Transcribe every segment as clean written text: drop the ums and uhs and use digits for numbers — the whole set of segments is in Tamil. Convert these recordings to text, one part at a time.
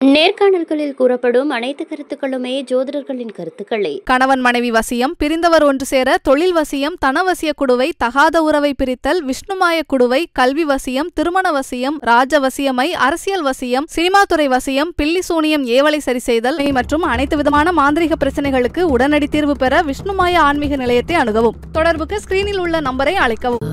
நேர்காணல்களில் கூறப்படும் அனைத்து கருத்துக்களுமே ஜோதிடர்களின் கருத்துக்களே. கணவன் மனைவி வசியம், பிரிந்தவர் ஒன்று சேர, தொழில் வசியம், தனவசிய குடுவை, தகாத உறவை பிரித்தல், விஷ்ணுமாய குடுவை, கல்வி வசியம், திருமண வசியம், ராஜ வசியமை, அரசியல் வசியம், சினிமாத்துறை வசியம், பில்லி சூனியம், ஏவலை சரி செய்தல் மற்றும் அனைத்து விதமான மாந்திரிக பிரச்சனைகளுக்கு உடனடி தீர்வு பெற விஷ்ணுமாய ஆன்மீக நிலையத்தை அணுகவும். தொடர்புக்கு ஸ்கிரீனில் உள்ள நம்பரை அழைக்கவும்.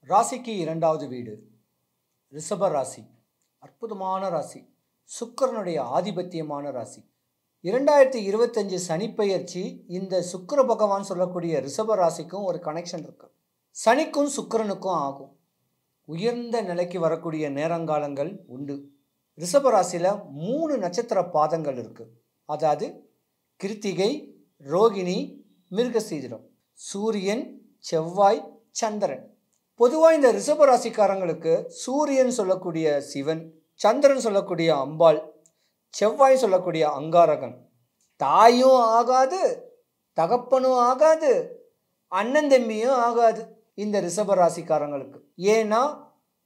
ராசிக்கு இரண்டாவது வீடு ரிஷப ராசி. அற்புதமான ராசி, சுக்கிரனுடைய ஆதிபத்தியமான ராசி. 2025 சனிப்பெயர்ச்சி இந்த சுக்கிர பகவான் சொல்லக்கூடிய ரிஷப ராசிக்கும் ஒரு கனெக்ஷன் இருக்கு. சனிக்கும் சுக்கிரனுக்கும் ஆகும். உயர்ந்த நிலைக்கு வரக்கூடிய நேரங்காலங்கள் உண்டு. ரிஷப ராசியில் 3 நட்சத்திர பாதங்கள் இருக்கு. அதாவது கிருத்திகை, ரோகிணி, மிருகசீரிடம், சூரியன், செவ்வாய், சந்திரன். பொதுவாக இந்த ரிஷப ராசிக்காரங்களுக்கு சூரியன் சொல்லக்கூடிய சிவன், சந்திரன் சொல்லக்கூடிய அம்பாள், செவ்வாய் சொல்லக்கூடிய அங்காரகன். தாயும் ஆகாது, தகப்பனும் ஆகாது, அண்ணன் தம்பியும் ஆகாது இந்த ரிஷப ராசிக்காரங்களுக்கு. ஏன்னா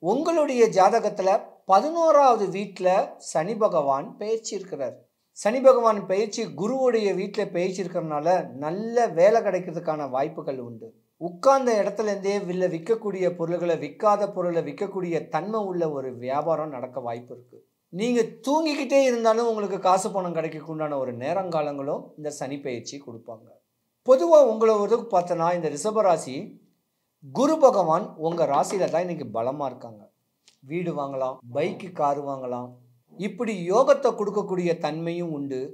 உங்களுடைய ஜாதகத்தில் 11வது வீட்டில் சனி பகவான் பெயர்ச்சி இருக்கிறார். சனி பகவான் பெயர்ச்சி குருவுடைய வீட்டில் பெயர்ச்சி இருக்கிறதுனால நல்ல வேலை கிடைக்கிறதுக்கான வாய்ப்புகள் உண்டு. உட்கார்ந்த இடத்துலேருந்தே விற்கக்கூடிய பொருள்களை, விற்காத பொருளை விற்கக்கூடிய தன்மை உள்ள ஒரு வியாபாரம் நடக்க வாய்ப்பு இருக்குது. நீங்கள் தூங்கிக்கிட்டே இருந்தாலும் உங்களுக்கு காசு பணம் கிடைக்கக்கு உண்டான ஒரு நேரங்காலங்களும் இந்த சனி பயிற்சி கொடுப்பாங்க. பொதுவாக உங்களை ஒரு பார்த்தோன்னா இந்த ரிஷபராசி குரு பகவான் உங்கள் ராசியில் தான் இன்றைக்கி பலமாக இருக்காங்க. வீடு வாங்கலாம், பைக்கு, காரு வாங்கலாம். இப்படி யோகத்தை கொடுக்கக்கூடிய தன்மையும் உண்டு.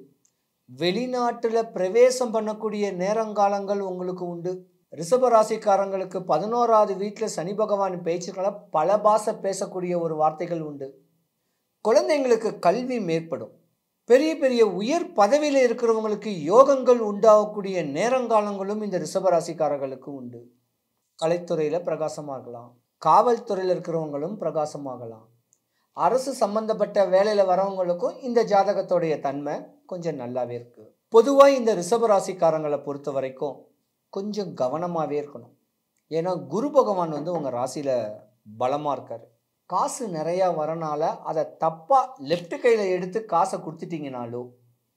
வெளிநாட்டில் பிரவேசம் பண்ணக்கூடிய நேரங்காலங்கள் உங்களுக்கு உண்டு. ரிஷபராசிக்காரங்களுக்கு 11வது வீட்டில் சனி பகவான் பேச்சுக்களை பல பாஷை பேசக்கூடிய ஒரு வார்த்தைகள் உண்டு. குழந்தைங்களுக்கு கல்வி மேற்படும். பெரிய பெரிய உயர் பதவியில் இருக்கிறவங்களுக்கு யோகங்கள் உண்டாகக்கூடிய நேரங்காலங்களும் இந்த ரிஷபராசிக்காரர்களுக்கு உண்டு. கலைத்துறையில் பிரகாசமாகலாம், காவல்துறையில் இருக்கிறவங்களும் பிரகாசமாகலாம். அரசு சம்பந்தப்பட்ட வேலையில் வரவங்களுக்கும் இந்த ஜாதகத்தோடைய தன்மை கொஞ்சம் நல்லாவே இருக்குது. பொதுவாக இந்த ரிஷபராசிக்காரங்களை பொறுத்த வரைக்கும் கொஞ்சம் கவனமாகவே இருக்கணும். ஏன்னா குரு பகவான் உங்கள் ராசியில் பலமாக இருக்கார். காசு நிறையா வரனால அதை தப்பாக லெஃப்ட் கையில் எடுத்து காசை கொடுத்துட்டிங்கனாலோ,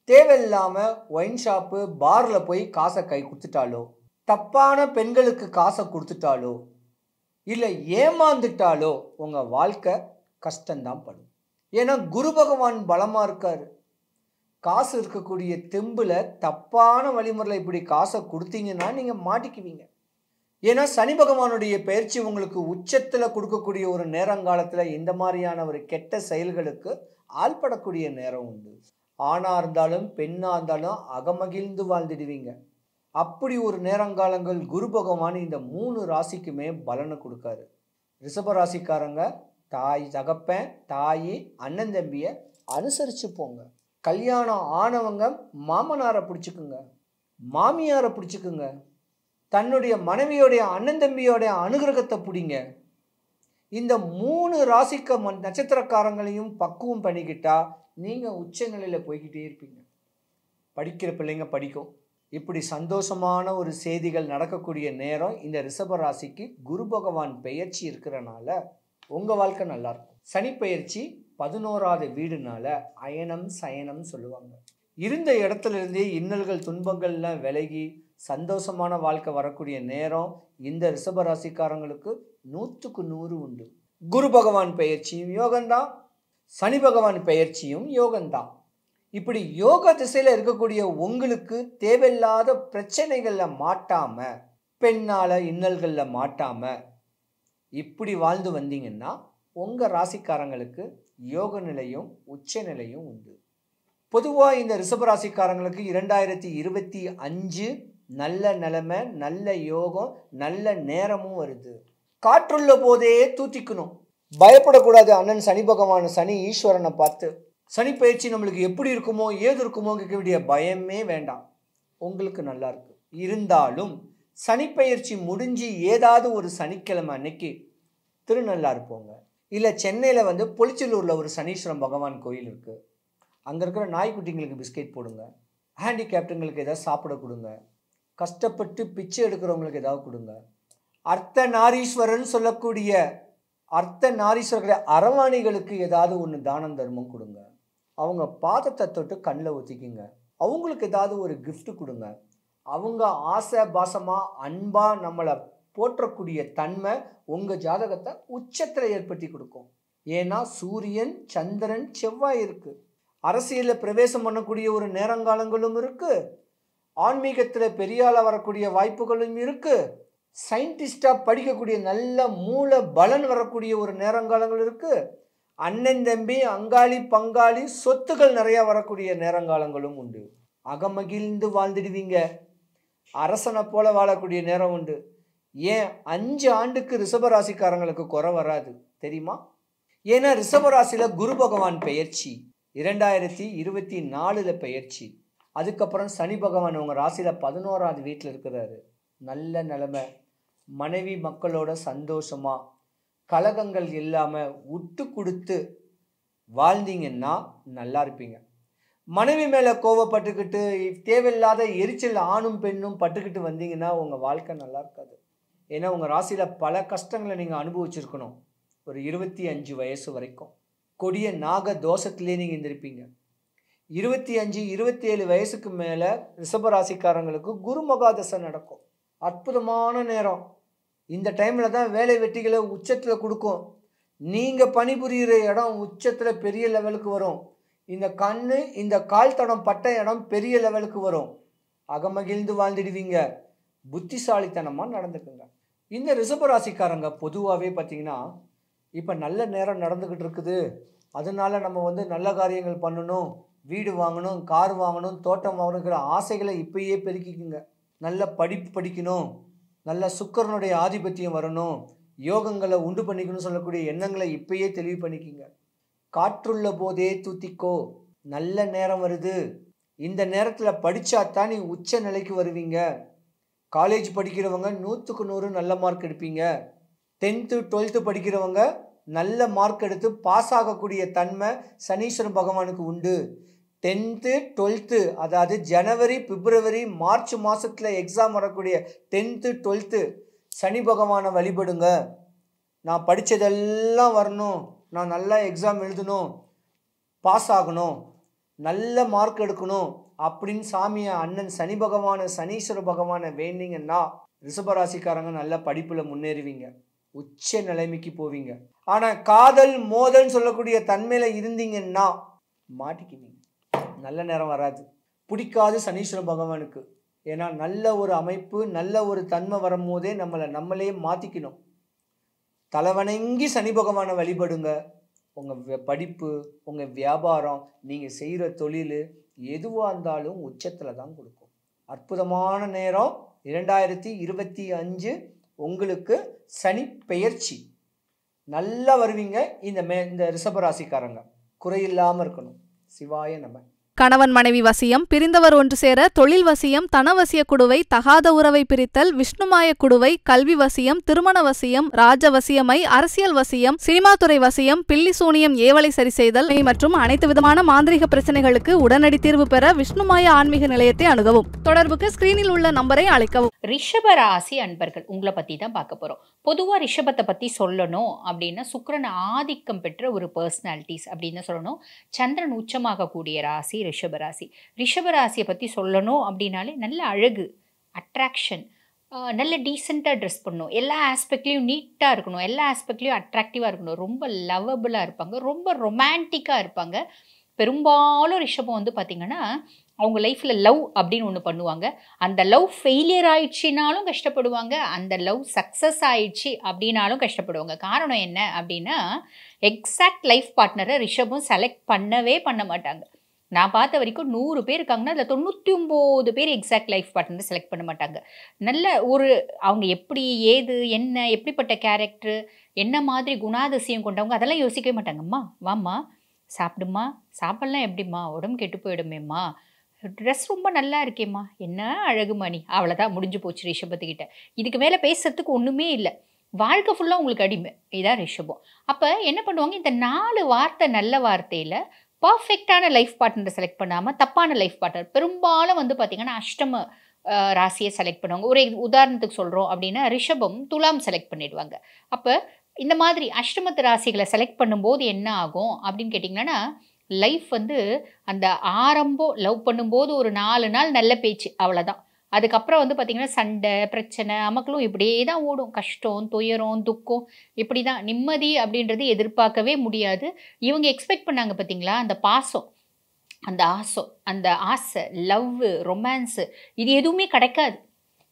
தேவையில்லாமல் ஒயின் ஷாப்பு, பாரில் போய் காசை கை கொடுத்துட்டாலோ, தப்பான பெண்களுக்கு காசை கொடுத்துட்டாலோ, இல்லை ஏமாந்துட்டாலோ உங்கள் வாழ்க்கை கஷ்டம்தான் படும். ஏன்னா குரு பகவான் பலமாக இருக்கார். காசு இருக்கக்கூடிய தெம்பில் தப்பான வழிமுறையில் இப்படி காசை கொடுத்தீங்கன்னா நீங்கள் மாட்டிக்குவீங்க. ஏன்னா சனி பகவானுடைய பயிற்சி உங்களுக்கு உச்சத்தில் கொடுக்கக்கூடிய ஒரு நேரங்காலத்தில் இந்த மாதிரியான ஒரு கெட்ட செயல்களுக்கு ஆள்படக்கூடிய நேரம் உண்டு. ஆணாக இருந்தாலும் பெண்ணாக இருந்தாலும் அகமகிழ்ந்து வாழ்ந்துடுவீங்க. அப்படி ஒரு நேரங்காலங்கள் குரு பகவான் இந்த 3 ராசிக்குமே பலனை கொடுக்காரு. ரிஷபராசிக்காரங்க தாய், தகப்பன், தாய், அண்ணன் தம்பியை அனுசரித்து போங்க. கல்யாணம் ஆனவங்க மாமனாரை பிடிச்சிக்குங்க, மாமியாரை பிடிச்சிக்குங்க. தன்னுடைய மனைவியோடைய, அண்ணன் தம்பியோடைய அனுகிரகத்தை பிடிங்க. இந்த 3 ராசிக்க நட்சத்திரக்காரங்களையும் பக்குவம் பண்ணிக்கிட்டா நீங்கள் உச்ச நிலையில் போய்கிட்டே இருப்பீங்க. படிக்கிற பிள்ளைங்க படிக்கும். இப்படி சந்தோஷமான ஒரு செய்திகள் நடக்கக்கூடிய நேரம் இந்த ரிஷப ராசிக்கு குரு பகவான் பெயர்ச்சி இருக்கிறனால உங்கள் வாழ்க்கை நல்லாயிருக்கும். சனி பெயர்ச்சி 11வது வீடுனால அயனம் சயனம் சொல்லுவாங்க. இருந்த இடத்துல இருந்தே இன்னல்கள், துன்பங்கள்லாம் விலகி சந்தோஷமான வாழ்க்கை வரக்கூடிய நேரம் இந்த ரிஷபராசிக்காரங்களுக்கு 100க்கு 100 உண்டு. குரு பகவான் பெயர்ச்சியும் யோகம்தான், சனி பகவான் பெயர்ச்சியும் யோகம்தான். இப்படி யோக திசையில் இருக்கக்கூடிய உங்களுக்கு தேவையில்லாத பிரச்சனைகளில் மாட்டாம, பெண்ணால் இன்னல்களில் மாட்டாம இப்படி வாழ்ந்து வந்தீங்கன்னா உங்கள் ராசிக்காரங்களுக்கு யோக நிலையும் உச்ச நிலையும் உண்டு. பொதுவாக இந்த ரிஷபராசிக்காரங்களுக்கு 2025 நல்ல நிலைமை, நல்ல யோகம், நல்ல நேரமும் வருது. காற்றுள்ள போதே தூத்திக்கணும், பயப்படக்கூடாது. அண்ணன் சனி பகவான், சனி ஈஸ்வரனை பார்த்து சனி பயிற்சி நம்மளுக்கு எப்படி இருக்குமோ ஏது இருக்குமோ கேட்க வேண்டிய பயமே வேண்டாம். உங்களுக்கு நல்லா இருக்கு. இருந்தாலும் சனி பயிற்சி முடிஞ்சு ஏதாவது ஒரு சனிக்கிழமை அன்னைக்கு திருநள்ளாறு போங்க. இல்லை சென்னையில் வந்து பொலிச்சலூரில் ஒரு சனீஸ்வரன் பகவான் கோயில் இருக்குது, அங்கே இருக்கிற நாய்க்குட்டிங்களுக்கு பிஸ்கெட் போடுங்க, ஹேண்டிகேப்டுங்களுக்கு ஏதாவது சாப்பிட கொடுங்க, கஷ்டப்பட்டு பிச்சை எடுக்கிறவங்களுக்கு ஏதாவது கொடுங்க. அர்த்த நாரீஸ்வரன் சொல்லக்கூடிய அர்த்த நாரீஸ்வரர்களுடைய அரவாணிகளுக்கு ஏதாவது ஒன்று தானம் தர்மம் கொடுங்க. அவங்க பாதத்தை தொட்டு கண்ணில் ஊற்றிக்குங்க. அவங்களுக்கு ஏதாவது ஒரு கிஃப்ட் கொடுங்க. அவங்க ஆசை பாசமாக அன்பாக நம்மளை போற்றக்கூடிய தன்மை உங்கள் ஜாதகத்தை உச்சத்தில் ஏற்படுத்தி கொடுக்கும். ஏன்னா சூரியன், சந்திரன், செவ்வாய் இருக்குது. அரசியலில் பிரவேசம் பண்ணக்கூடிய ஒரு நேரங்காலங்களும் இருக்குது. ஆன்மீகத்தில் பெரியாளாக வரக்கூடிய வாய்ப்புகளும் இருக்குது. சயின்டிஸ்டாக படிக்கக்கூடிய நல்ல மூல பலன் வரக்கூடிய ஒரு நேரங்காலங்கள் இருக்குது. அண்ணன் தம்பி, அங்காளி பங்காளி, சொத்துக்கள் நிறையா வரக்கூடிய நேரங்காலங்களும் உண்டு. அகமகிழ்ந்து வாழ்ந்துடுவீங்க. அரசனை போல வாழக்கூடிய நேரம் உண்டு. ஏன் 5 ஆண்டுக்கு ரிஷபராசிக்காரங்களுக்கு குறை வராது தெரியுமா? ஏன்னா ரிஷபராசியில் குரு பகவான் பெயர்ச்சி, 2024 பெயர்ச்சி. அதுக்கப்புறம் சனி பகவான் உங்கள் ராசியில் 11ஆவது வீட்டில் இருக்கிறாரு. நல்ல நிலைமை, மனைவி மக்களோட சந்தோஷமாக, கலகங்கள் இல்லாமல் விட்டு கொடுத்து வாழ்ந்தீங்கன்னா நல்லா இருப்பீங்க. மனைவி மேலே கோவப்பட்டுக்கிட்டு தேவையில்லாத எரிச்சல் ஆணும் பெண்ணும் பட்டுக்கிட்டு வந்தீங்கன்னா உங்கள் வாழ்க்கை நல்லா இருக்காது. ஏன்னா உங்கள் ராசியில் பல கஷ்டங்களை நீங்கள் அனுபவிச்சிருக்கணும். ஒரு 25 வயசு வரைக்கும் கொடிய நாக தோஷத்திலே நீங்கள் இருந்திருப்பீங்க. 25, 27 வயசுக்கு மேலே ரிஷபராசிக்காரங்களுக்கு குரு மகாதசை நடக்கும். அற்புதமான நேரம். இந்த டைமில் தான் வேலை வெட்டிகளை உச்சத்தில் கொடுக்கும். நீங்கள் பணிபுரிகிற இடம் உச்சத்தில் பெரிய லெவலுக்கு வரும். இந்த கண்ணு, இந்த கால் தடம் பட்ட இடம் பெரிய லெவலுக்கு வரும். அகமகிழ்ந்து வாழ்ந்துடுவீங்க. புத்திசாலித்தனமாக நடந்துக்குங்க. இந்த ரிஷபராசிக்காரங்க பொதுவாகவே பார்த்தீங்கன்னா இப்போ நல்ல நேரம் நடந்துக்கிட்டு இருக்குது, அதனால நம்ம வந்து நல்ல காரியங்கள் பண்ணணும், வீடு வாங்கணும், கார் வாங்கணும், தோட்டம் வாங்கணுங்கிற ஆசைகளை இப்பயே பெருக்கிக்குங்க. நல்ல படிப்பு படிக்கணும், நல்ல சுக்கிரனுடைய ஆதிபத்தியம் வரணும், யோகங்களை உண்டு பண்ணிக்கணும்னு சொல்லக்கூடிய எண்ணங்களை இப்பயே தெளிவு பண்ணிக்கிங்க. காற்றுள்ள போதே தூத்திக்கோ, நல்ல நேரம் வருது. இந்த நேரத்தில் படித்தாத்தான் நீ உச்ச நிலைக்கு வருவீங்க. காலேஜ் படிக்கிறவங்க 100க்கு 100 நல்ல மார்க் எடுப்பீங்க. 10th 12th படிக்கிறவங்க நல்ல மார்க் எடுத்து பாஸ் ஆகக்கூடிய தன்மை சனீஸ்வரன் பகவானுக்கு உண்டு. 10th 12th அதாவது ஜனவரி, பிப்ரவரி, மார்ச் மாதத்தில் எக்ஸாம் வரக்கூடிய 10th 12th சனி பகவானை வழிபடுங்க. நான் படித்ததெல்லாம் வரணும், நான் நல்லா எக்ஸாம் எழுதணும், பாஸ் ஆகணும், நல்ல மார்க் எடுக்கணும் அப்படின்னு சாமியை அண்ணன் சனி பகவானை, சனீஸ்வர பகவானை வேண்டிங்கன்னா ரிஷபராசிக்காரங்க நல்ல படிப்பில் முன்னேறுவீங்க, உச்ச நிலைமைக்கு போவீங்க. ஆனால் காதல் மோதல் சொல்லக்கூடிய தன்மையில் இருந்தீங்கன்னா மாட்டிக்குவீங்க. நல்ல நேரம் வராது. பிடிக்காது சனீஸ்வர பகவானுக்கு. ஏன்னா நல்ல ஒரு அமைப்பு, நல்ல ஒரு தன்மை வரும்போதே நம்மளே மாற்றிக்கணும். தலைவணங்கி சனி பகவானை வழிபடுங்க. உங்கள் படிப்பு, உங்கள் வியாபாரம், நீங்கள் செய்கிற தொழில் எதுவாக இருந்தாலும் உச்சத்தில் தான் கொடுக்கும். அற்புதமான நேரம் 2025 உங்களுக்கு சனி பெயர்ச்சி. நல்லா வருவீங்க. இந்த ரிஷபராசிக்காரங்க குறையில்லாமல் இருக்கணும். சிவாய நம. கணவன் மனைவி வசியம், பிரிந்தவர் ஒன்று சேர, தொழில் வசியம், தனவசிய குடுவை, தகாத உறவை பிரித்தல், விஷ்ணுமாய குடுவை, கல்வி வசியம், திருமண வசியம், ராஜ வசியமை, அரசியல் வசியம், சினிமா துறை வசியம், பில்லி சூனியம், ஏவலை சரி செய்தல் மற்றும் அனைத்து விதமான மாந்திரிக பிரச்சனைகளுக்கு உடனடி தீர்வு பெற விஷ்ணுமாய ஆன்மீக நிலையத்தை அணுகவும். தொடர்புக்கு ஸ்கிரீனில் உள்ள நம்பரை அழைக்கவும். ரிஷப ராசி அன்பர்கள் உங்களை பற்றி தான் பார்க்க போகிறோம். பொதுவாக ரிஷபத்தை பற்றி சொல்லணும் அப்படின்னா சுக்கிரன் ஆதிக்கம் பெற்ற ஒரு பர்சனாலிட்டிஸ் அப்படின்னு சொல்லணும். சந்திரன் உச்சமாகக்கூடிய ராசி ரிஷபராசி. ரிஷபராசியை பற்றி சொல்லணும் அப்படின்னாலே நல்ல அழகு, அட்ராக்ஷன், நல்ல டீசெண்டாக ட்ரெஸ் பண்ணணும், எல்லா ஆஸ்பெக்ட்லேயும் நீட்டாக இருக்கணும், எல்லா ஆஸ்பெக்ட்லேயும் அட்ராக்டிவாக இருக்கணும், ரொம்ப லவ்வபுளாக இருப்பாங்க, ரொம்ப ரொமான்டிக்காக இருப்பாங்க. பெரும்பாலும் ரிஷபம் வந்து பார்த்திங்கன்னா அவங்க லைஃப்பில் லவ் அப்படின்னு ஒன்று பண்ணுவாங்க. அந்த லவ் ஃபெயிலியர் ஆயிடுச்சுனாலும் கஷ்டப்படுவாங்க, அந்த லவ் சக்ஸஸ் ஆயிடுச்சு அப்படின்னாலும் கஷ்டப்படுவாங்க. காரணம் என்ன அப்படின்னா எக்ஸாக்ட் லைஃப் பார்ட்னரை ரிஷபம் செலக்ட் பண்ண மாட்டாங்க. நான் பார்த்த வரைக்கும் 100 பேர் இருக்காங்கன்னா அதில் 99 பேர் எக்ஸாக்ட் லைஃப் பார்ட்னர் செலக்ட் பண்ண மாட்டாங்க. நல்ல ஒரு அவங்க எப்படி, ஏது, என்ன, எப்படிப்பட்ட கேரக்டர், என்ன மாதிரி குணாதிசயம் கொண்டவங்க அதெல்லாம் யோசிக்கவே மாட்டாங்கம்மா. வாம்மா சாப்பிடுமா, சாப்பிட்லாம் எப்படிம்மா, உடம்பு கெட்டு போயிடுமேம்மா, ட்ரெஸ் ரொம்ப நல்லா இருக்கேம்மா, என்ன அழகுமா நீ, அவ்வளோதான் முடிஞ்சு போச்சு ரிஷபத்துக்கிட்ட. இதுக்கு மேலே பேசுறதுக்கு ஒன்றுமே இல்லை. வாழ்க்கை ஃபுல்லாக உங்களுக்கு அடிமை. இதான் ரிஷபம். அப்போ என்ன பண்ணுவாங்க, இந்த 4 வார்த்தை நல்ல வார்த்தையில் பர்ஃபெக்டான லைஃப் பார்ட்னரை செலக்ட் பண்ணாமல் தப்பான லைஃப் பார்ட்னர் பெரும்பாலும் வந்து பார்த்திங்கன்னா அஷ்டம ராசியை செலக்ட் பண்ணுவாங்க. ஒரு உதாரணத்துக்கு சொல்கிறோம் அப்படின்னா ரிஷபம் துலாம் செலக்ட் பண்ணிடுவாங்க. அப்போ இந்த மாதிரி அஷ்டமத்து ராசிகளை செலக்ட் பண்ணும்போது என்ன ஆகும் அப்படின்னு கேட்டிங்கன்னா, லைஃப் வந்து அந்த ஆரம்பம் லவ் பண்ணும்போது ஒரு 4 நாள் நல்ல பேச்சு, அவ்வளோதான். அதுக்கப்புறம் வந்து பார்த்திங்கன்னா சண்டை பிரச்சனை அமக்களும் இப்படியே தான் ஓடும். கஷ்டம் துயரம் துக்கம் இப்படி தான். நிம்மதி அப்படின்றது எதிர்பார்க்கவே முடியாது. இவங்க எக்ஸ்பெக்ட் பண்ணாங்க பார்த்தீங்களா, அந்த பாசம், அந்த அந்த ஆசை, லவ், ரொமான்ஸு, இது எதுவுமே கிடைக்காது.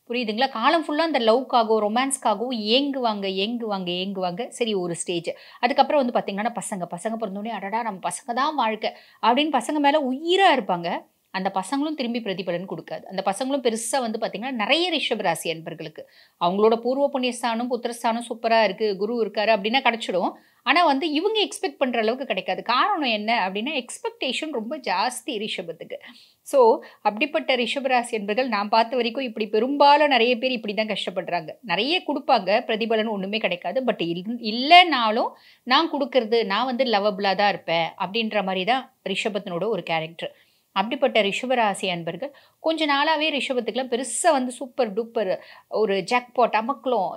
புரியுதுங்களா? காலம் ஃபுல்லாக அந்த லவ்க்காகவும் ரொமான்ஸ்க்காகவும் ஏங்குவாங்க. சரி, ஒரு ஸ்டேஜ். அதுக்கப்புறம் வந்து பார்த்திங்கன்னா பசங்க பிறந்தோடனே அடடா நம்ம பசங்க தான் வாழ்க்கை அப்படின்னு பசங்க மேலே உயிராக இருப்பாங்க. அந்த பசங்களும் திரும்பி பிரதிபலன் கொடுக்காது. அந்த பசங்களும் பெருசாக வந்து பார்த்திங்கன்னா நிறைய ரிஷபராசி அன்பர்களுக்கு அவங்களோட பூர்வ புண்ணியஸ்தானம் புத்திரஸ்தானம் சூப்பராக இருக்குது, குரு இருக்காரு அப்படின்னா கிடச்சிடும். ஆனால் வந்து இவங்க எக்ஸ்பெக்ட் பண்ணுற அளவுக்கு கிடைக்காது. காரணம் என்ன அப்படின்னா, எக்ஸ்பெக்டேஷன் ரொம்ப ஜாஸ்தி ரிஷபத்துக்கு. ஸோ அப்படிப்பட்ட ரிஷபராசி என்பர்கள் நான் பார்த்த வரைக்கும் இப்படி பெரும்பாலும் நிறைய பேர் இப்படி தான் கஷ்டப்படுறாங்க. நிறைய கொடுப்பாங்க, பிரதிபலன் ஒன்றுமே கிடைக்காது. பட் இல்லைனாலும் நான் கொடுக்கறது, நான் வந்து லவபிளாக தான் இருப்பேன் அப்படின்ற மாதிரி தான் ரிஷபத்தினோட ஒரு கேரக்டர். அப்படிப்பட்ட ரிஷபராசி அன்பர்கள் கொஞ்ச நாளாகவே ரிஷபத்துக்குலாம் பெருசாக வந்து சூப்பர் டூப்பர் ஒரு ஜாக்பாட் அமக்களம்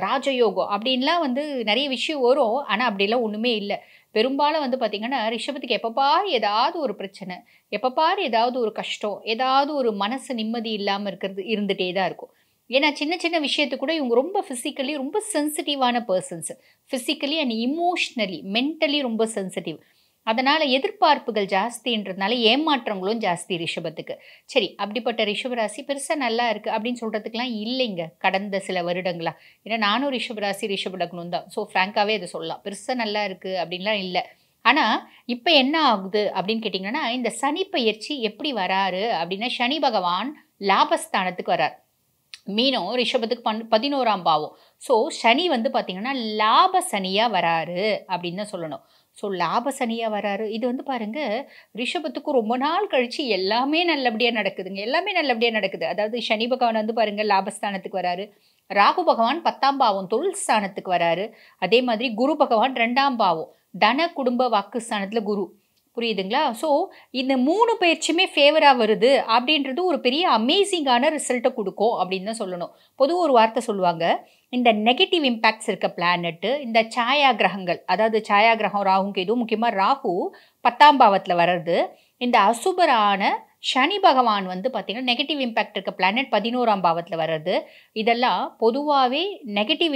ராஜயோகம் அப்படின்லாம் வந்து நிறைய விஷயம் வரும். ஆனால் அப்படிலாம் ஒன்றுமே இல்லை. பெரும்பாலும் வந்து பார்த்திங்கன்னா ரிஷபத்துக்கு எப்போப்பாரு ஏதாவது ஒரு பிரச்சனை, எப்போப்பாரு ஏதாவது ஒரு கஷ்டம், ஏதாவது ஒரு மனசு நிம்மதி இல்லாமல் இருந்துகிட்டே தான் இருக்கும். ஏன்னா சின்ன சின்ன விஷயத்து கூட இவங்க ரொம்ப ஃபிசிக்கலி ரொம்ப சென்சிட்டிவான persons. Physically and emotionally mentally ரொம்ப சென்சிட்டிவ். அதனால் எதிர்பார்ப்புகள் ஜாஸ்தின்றதுனால ஏமாற்றங்களும் ஜாஸ்தி ரிஷபத்துக்கு. சரி, அப்படிப்பட்ட ரிஷபராசி பெருசாக நல்லா இருக்குது அப்படின்னு சொல்கிறதுக்கெலாம் இல்லைங்க கடந்த சில வருடங்களா. ஏன்னா நானும் ரிஷபராசி ரிஷபலக்னம் தான். ஸோ ஃப்ராங்காகவே அதை சொல்லலாம், பெருசாக நல்லா இருக்குது அப்படின்லாம் இல்லை. ஆனால் இப்போ என்ன ஆகுது அப்படின்னு கேட்டிங்கன்னா, இந்த சனி பயிற்சி எப்படி வராரு அப்படின்னா, சனி பகவான் லாபஸ்தானத்துக்கு வரார். மீனம் ரிஷபத்துக்கு 11ஆம் பாவம். ஸோ சனி வந்து பார்த்திங்கன்னா லாப சனியாக வராரு அப்படின்னு தான் சொல்லணும். ஸோ லாப சனியாக வராரு. இது வந்து பாருங்கள், ரிஷபத்துக்கு ரொம்ப நாள் கழித்து எல்லாமே நல்லபடியாக நடக்குது. அதாவது சனி பகவான் வந்து பாருங்கள் லாபஸ்தானத்துக்கு வராரு. ராகு பகவான் 10ஆம் பாவம் தொழில் ஸ்தானத்துக்கு வராரு. அதே மாதிரி குரு பகவான் 2ஆம் பாவம் தன குடும்ப வாக்கு ஸ்தானத்தில் குரு. புரியுதுங்களா? ஸோ இந்த 3 பயிற்சியுமே ஃபேவராக வருது அப்படின்றது ஒரு பெரிய அமேசிங்கான ரிசல்ட்டை கொடுக்கும் அப்படின்னு தான் சொல்லணும். பொதுவாக ஒரு வார்த்தை சொல்லுவாங்க, இந்த நெகட்டிவ் இம்பேக்ட்ஸ் இருக்க பிளானட்டு, இந்த சாயா கிரகங்கள், அதாவது சாயா கிரகம் ராகு கேது, முக்கியமாக ராகு 10ஆம் பாவத்தில் வர்றது, இந்த அசுபரான சனி பகவான் வந்து பார்த்திங்கன்னா நெகட்டிவ் இம்பேக்ட் இருக்க பிளானட் 11ஆம் பாவத்தில் வர்றது, இதெல்லாம் பொதுவாகவே நெகட்டிவ்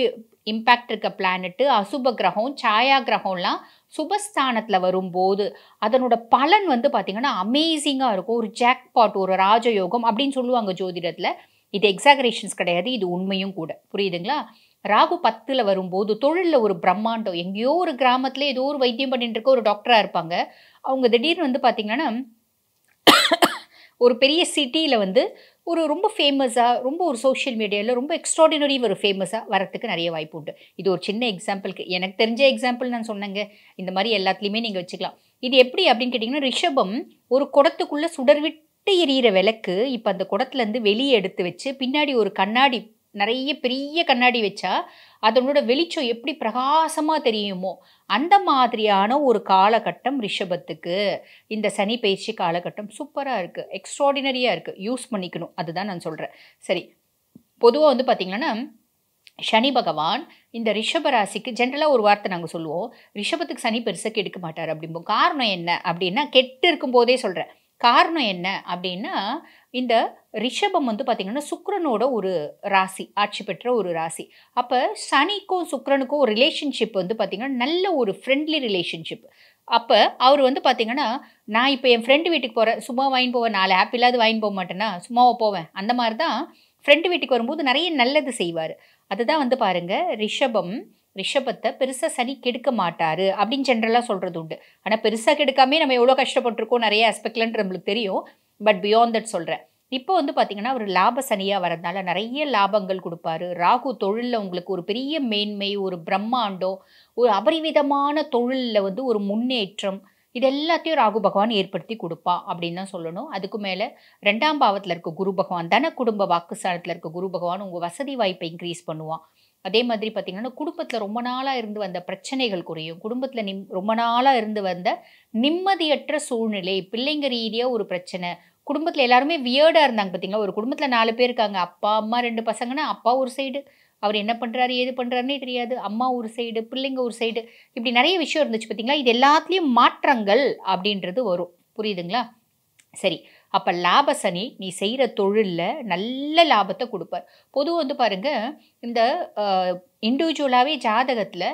இம்பேக்ட் இருக்க பிளானட்டு அசுப கிரகம் சாயா கிரகம்லாம் சுபஸ்தானத்தில் வரும்போது அதனோட பலன் வந்து பார்த்திங்கன்னா அமேசிங்காக இருக்கும். ஒரு ஜாக்பாட், ஒரு ராஜயோகம் அப்படின்னு சொல்லுவாங்க ஜோதிடத்தில். இது எக்ஸாகரேஷன்ஸ் கிடையாது, இது உண்மையும் கூட. புரியுதுங்களா? ராகு 10ல் வரும்போது தொழிலில் ஒரு பிரம்மாண்டம். எங்கேயோ ஒரு கிராமத்தில் ஏதோ ஒரு வைத்தியம் பண்ணிட்டு இருக்க ஒரு டாக்டராக இருப்பாங்க. அவங்க திடீர்னு வந்து பார்த்திங்கன்னா ஒரு பெரிய சிட்டியில் வந்து ஒரு ரொம்ப ஃபேமஸாக, ரொம்ப ஒரு சோஷியல் மீடியாவில் ரொம்ப எக்ஸ்ட்ராடினரி ஒரு ஃபேமஸாக வரத்துக்கு நிறைய வாய்ப்பு உண்டு. இது ஒரு சின்ன எக்ஸாம்பிளுக்கு, எனக்கு தெரிஞ்ச எக்ஸாம்பிள் நான் சொன்னேங்க. இந்த மாதிரி எல்லாத்துலேயுமே நீங்கள் வச்சுக்கலாம். இது எப்படி அப்படின்னு கேட்டிங்கன்னா, ரிஷபம் ஒரு குடத்துக்குள்ளே சுடர்விட்டு எரியிற விளக்கு இப்போ அந்த குடத்துலேருந்து வெளியே எடுத்து வச்சு பின்னாடி ஒரு கண்ணாடி, நிறைய பெரிய கண்ணாடி வச்சா அதனோட வெளிச்சம் எப்படி பிரகாசமாக தெரியுமோ அந்த மாதிரியான ஒரு காலகட்டம் ரிஷபத்துக்கு. இந்த சனி பயிற்சி காலகட்டம் சூப்பராக இருக்குது, எக்ஸ்ட்ராடினரியாக இருக்குது, யூஸ் பண்ணிக்கணும். அதுதான் நான் சொல்கிறேன். சரி, பொதுவாக வந்து பார்த்திங்கன்னா சனி பகவான் இந்த ரிஷபராசிக்கு ஜென்ரலாக ஒரு வார்த்தை நாங்கள் சொல்லுவோம், ரிஷபத்துக்கு சனி பெருசாக கெடுக்க மாட்டார் அப்படிம்போம். காரணம் என்ன அப்படின்னா, கெட்டு இருக்கும் போதே சொல்கிறேன். காரணம் என்ன அப்படின்னா, இந்த ரிஷபம் வந்து பார்த்திங்கன்னா சுக்கிரனோட ஒரு ராசி, ஆட்சி பெற்ற ஒரு ராசி. அப்போ சனிக்கும் சுக்கிரனுக்கும் ஒரு ரிலேஷன்ஷிப் வந்து பார்த்திங்கன்னா நல்ல ஒரு ஃப்ரெண்ட்லி ரிலேஷன்ஷிப். அப்போ அவர் வந்து பார்த்திங்கன்னா, நான் இப்போ என் ஃப்ரெண்டு வீட்டுக்கு போகிறேன், சும்மா வாங்கி போவேன், 4 ஆப்பிளாவது வாங்கி போக மாட்டேன்னா சும்மாவை போவேன். அந்த மாதிரி தான் ஃப்ரெண்டு வீட்டுக்கு வரும்போது நிறைய நல்லது செய்வார். அதுதான் வந்து பாருங்கள், ரிஷபத்தை பெருசாக சனி கெடுக்க மாட்டார் அப்படின்னு ஜென்ரலாக சொல்கிறது உண்டு. ஆனால் பெருசாக கெடுக்காமே நம்ம எவ்வளோ கஷ்டப்பட்டிருக்கோம் நிறைய ஆஸ்பெக்ட்லன்னு நம்மளுக்கு தெரியும். பட் பியாண்ட் தட் சொல்கிறேன். இப்போ வந்து பார்த்திங்கன்னா ஒரு லாப சனியாக வரதுனால நிறைய லாபங்கள் கொடுப்பாரு. ராகு தொழிலில் உங்களுக்கு ஒரு பெரிய மேன்மை, ஒரு பிரம்மாண்டம், ஒரு அபரிவிதமான தொழிலில் வந்து ஒரு முன்னேற்றம், இது எல்லாத்தையும் ராகு பகவான் ஏற்படுத்தி கொடுப்பான் அப்படின்னு தான் சொல்லணும். அதுக்கு மேலே 2ஆம் பாவத்தில் இருக்க குரு பகவான், தன குடும்ப வாக்குஸ்தானத்தில் இருக்க குரு பகவான் உங்கள் வசதி வாய்ப்பை இன்க்ரீஸ் பண்ணுவான். அதே மாதிரி பார்த்திங்கன்னா குடும்பத்தில் ரொம்ப நாளாக இருந்து வந்த பிரச்சனைகள் குறையும். குடும்பத்தில் ரொம்ப நாளாக இருந்து வந்த நிம்மதியற்ற சூழ்நிலை, பிள்ளைங்க ரீதியாக ஒரு பிரச்சனை, குடும்பத்தில் எல்லாருமே வியர்டாக இருந்தாங்க பார்த்தீங்களா. ஒரு குடும்பத்தில் 4 பேர் இருக்காங்க, அப்பா அம்மா 2 பசங்கன்னா அப்பா ஒரு சைடு, அவர் என்ன பண்ணுறாரு ஏது பண்ணுறாருன்னே தெரியாது, அம்மா ஒரு சைடு, பிள்ளைங்க ஒரு சைடு, இப்படி நிறைய விஷயம் இருந்துச்சு பார்த்தீங்களா. இது எல்லாத்துலேயும் மாற்றங்கள் அப்படின்றது வரும். புரியுதுங்களா? சரி, அப்போ லாப சனி நீ செய்கிற தொழிலில் நல்ல லாபத்தை கொடுப்பார். பொதுவாக வந்து பாருங்கள், இந்த இண்டிவிஜுவலாகவே ஜாதகத்தில்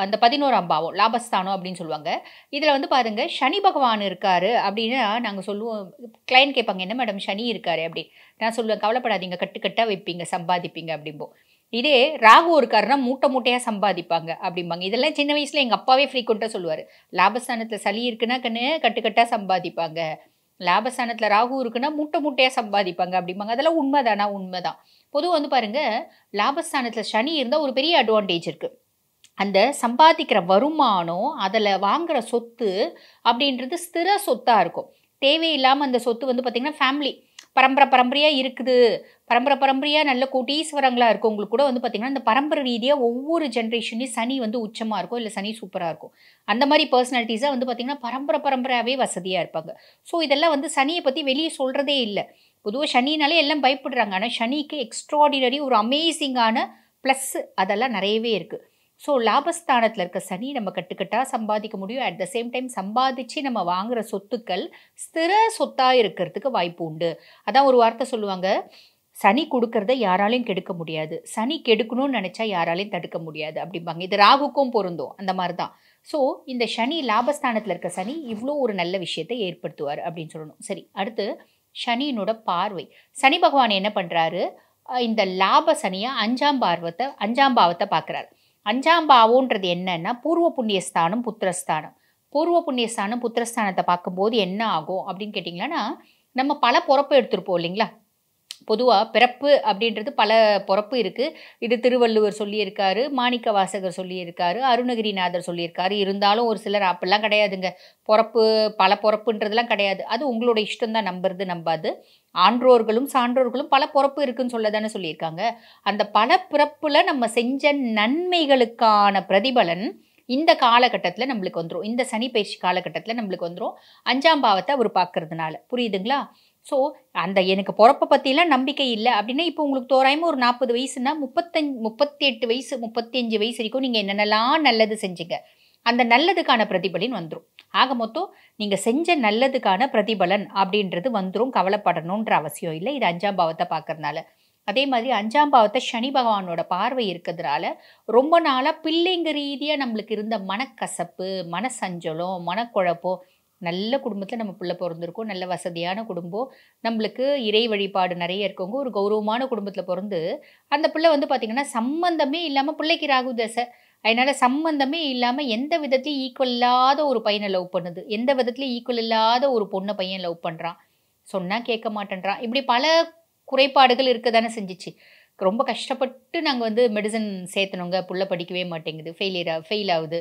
அந்த 11ஆம் பாவம் லாபஸ்தானம் அப்படின்னு சொல்லுவாங்க. இதில் வந்து பாருங்கள், சனி பகவான் இருக்கார் அப்படின்னு நாங்கள் சொல்லுவோம். கிளைண்ட் கேட்பாங்க, என்ன மேடம் சனி இருக்காரு அப்படி. நான் சொல்லுவேன், கவலைப்படாதீங்க, கட்டுக்கட்டாக வைப்பீங்க, சம்பாதிப்பீங்க அப்படிம்போம். இதே ராகு இருக்காருன்னா மூட்டை மூட்டையாக சம்பாதிப்பாங்க அப்படிம்பாங்க. இதெல்லாம் சின்ன வயசில் எங்கள் அப்பாவே ஃப்ரீக்வெண்ட்டாக சொல்லுவார். லாபஸ்தானத்தில் சளி இருக்குன்னா கட்டுக்கட்டாக சம்பாதிப்பாங்க, லாபஸ்தானத்தில் ராகு இருக்குன்னா மூட்டை மூட்டையாக சம்பாதிப்பாங்க அப்படிம்பாங்க. அதெல்லாம் உண்மைதானா? உண்மைதான். பொதுவாக வந்து பாருங்கள், லாபஸ்தானத்தில் சனி இருந்தால் ஒரு பெரிய அட்வான்டேஜ் இருக்குது. அந்த சம்பாதிக்கிற வருமானம், அதில் வாங்குகிற சொத்து அப்படின்றது ஸ்திர சொத்தாக இருக்கும். தேவையில்லாமல் அந்த சொத்து வந்து பார்த்திங்கன்னா ஃபேமிலி பரம்பரையாக இருக்குது, பரம்பரையாக நல்ல கோட்டீஸ்வரங்களாக இருக்கும். உங்களுக்கு கூட வந்து பார்த்திங்கன்னா இந்த பரம்பரை ரீதியாக ஒவ்வொரு ஜென்ரேஷன்லேயும் சனி வந்து உச்சமாக இருக்கும், இல்லை சனி சூப்பராக இருக்கும். அந்த மாதிரி பர்சனாலிட்டிஸாக வந்து பார்த்திங்கன்னா பரம்பரையாகவே வசதியாக இருப்பாங்க. ஸோ இதெல்லாம் வந்து சனியை பற்றி வெளியே சொல்கிறதே இல்லை. பொதுவாக சனினாலே எல்லாம் பயப்படுறாங்க. ஆனால் சனிக்கு எக்ஸ்ட்ராடினரி ஒரு அமேசிங்கான ப்ளஸ் அதெல்லாம் நிறையவே இருக்குது. ஸோ லாபஸ்தானத்தில் இருக்க சனி நம்ம கட்டுக்கட்டாக சம்பாதிக்க முடியும். அட் த சேம் டைம் சம்பாதிச்சு நம்ம வாங்குகிற சொத்துக்கள் ஸ்திர சொத்தாக இருக்கிறதுக்கு வாய்ப்பு உண்டு. அதான் ஒரு வார்த்தை சொல்லுவாங்க, சனி கொடுக்கறத யாராலையும் கெடுக்க முடியாது, சனி கெடுக்கணும்னு நினச்சா யாராலையும் தடுக்க முடியாது அப்படிம்பாங்க. இது ராகுக்கும் பொருந்தும், அந்த மாதிரி தான். ஸோ இந்த சனி லாபஸ்தானத்தில் இருக்க சனி இவ்வளோ ஒரு நல்ல விஷயத்தை ஏற்படுத்துவார் அப்படின்னு சொல்லணும். சரி, அடுத்து சனியினோட பார்வை. சனி பகவான் என்ன பண்ணுறாரு, இந்த லாப சனியை 5ஆம் பாவத்தை பார்க்குறாரு. 5ஆம் பாவம்ன்றது என்னன்னா பூர்வ புண்ணியஸ்தானம், புத்திரஸ்தானம். பூர்வ புண்ணியஸ்தானம் புத்திரஸ்தானத்தை பார்க்கும்போது என்ன ஆகும் அப்படின்னு கேட்டிங்கன்னா, நம்ம பல பொறுப்பு எடுத்துருப்போம் இல்லைங்களா. பொதுவாக பிறப்பு அப்படின்றது பல பொறுப்பு இருக்குது. இது திருவள்ளுவர் சொல்லியிருக்காரு, மாணிக்க வாசகர் சொல்லியிருக்காரு, அருணகிரிநாதர் சொல்லியிருக்காரு. இருந்தாலும் ஒரு சிலர் அப்படிலாம் கிடையாதுங்க, பொறுப்பு பல பொறுப்புன்றதுலாம் கிடையாது. அது உங்களோட இஷ்டம் தான், நம்புறது நம்பாது. ஆன்றோர்களும் சான்றோர்களும் பல பொறுப்பு இருக்குன்னு சொல்ல தானே சொல்லியிருக்காங்க. அந்த பல பிறப்பில் நம்ம செஞ்ச நன்மைகளுக்கான பிரதிபலன் இந்த காலகட்டத்தில் நம்மளுக்கு வந்துடும். இந்த சனி பயிற்சி காலகட்டத்தில் நம்மளுக்கு வந்துடும், 5ஆம் பாவத்தை அவர் பார்க்கறதுனால. புரியுதுங்களா? ஸோ அந்த எனக்கு பொறப்பை பற்றிலாம் நம்பிக்கை இல்லை அப்படின்னா, இப்போ உங்களுக்கு தோராயமாக ஒரு 40 வயசுனா 38 வயசு 35 வயசு வரைக்கும் நீங்கள் என்னென்னலாம் நல்லது செஞ்சீங்க, அந்த நல்லதுக்கான பிரதிபலன் வந்துடும். ஆக மொத்தம் நீங்கள் செஞ்ச நல்லதுக்கான பிரதிபலன் அப்படின்றது வந்துடும், கவலைப்படணுன்ற அவசியம் இல்லை. இது 5ஆம் பாவத்தை பார்க்கறதுனால. அதே மாதிரி 5ஆம் பாவத்தை சனி பகவானோட பார்வை இருக்கிறதுனால ரொம்ப நாளாக பிள்ளைங்க ரீதியாக நம்மளுக்கு இருந்த மனக்கசப்பு, மனசஞ்சலம், மனக்குழப்பம், நல்ல குடும்பத்தில் நம்ம பிள்ளை பிறந்திருக்கோம், நல்ல வசதியான குடும்பம், நம்மளுக்கு இறை வழிபாடு நிறைய இருக்கவங்க, ஒரு கௌரவமான குடும்பத்தில் பிறந்து அந்த பிள்ளை வந்து பார்த்திங்கன்னா சம்மந்தமே இல்லாமல், பிள்ளைக்கு ராகு தசை, அதனால் சம்மந்தமே இல்லாமல் எந்த விதத்துலையும் ஈக்குவல் இல்லாத ஒரு பையனை லவ் பண்ணுது, எந்த விதத்துலையும் ஈக்குவல் இல்லாத ஒரு பொண்ணை பையன் லவ் பண்ணுறான், சொன்னால் கேட்க மாட்டேன்றான். இப்படி பல குறைபாடுகள் இருக்க தானே செஞ்சிச்சு. ரொம்ப கஷ்டப்பட்டு நாங்கள் வந்து மெடிசன் சேர்த்தணுங்க, புள்ள படிக்கவே மாட்டேங்குது, ஃபெயில் ஆகுது,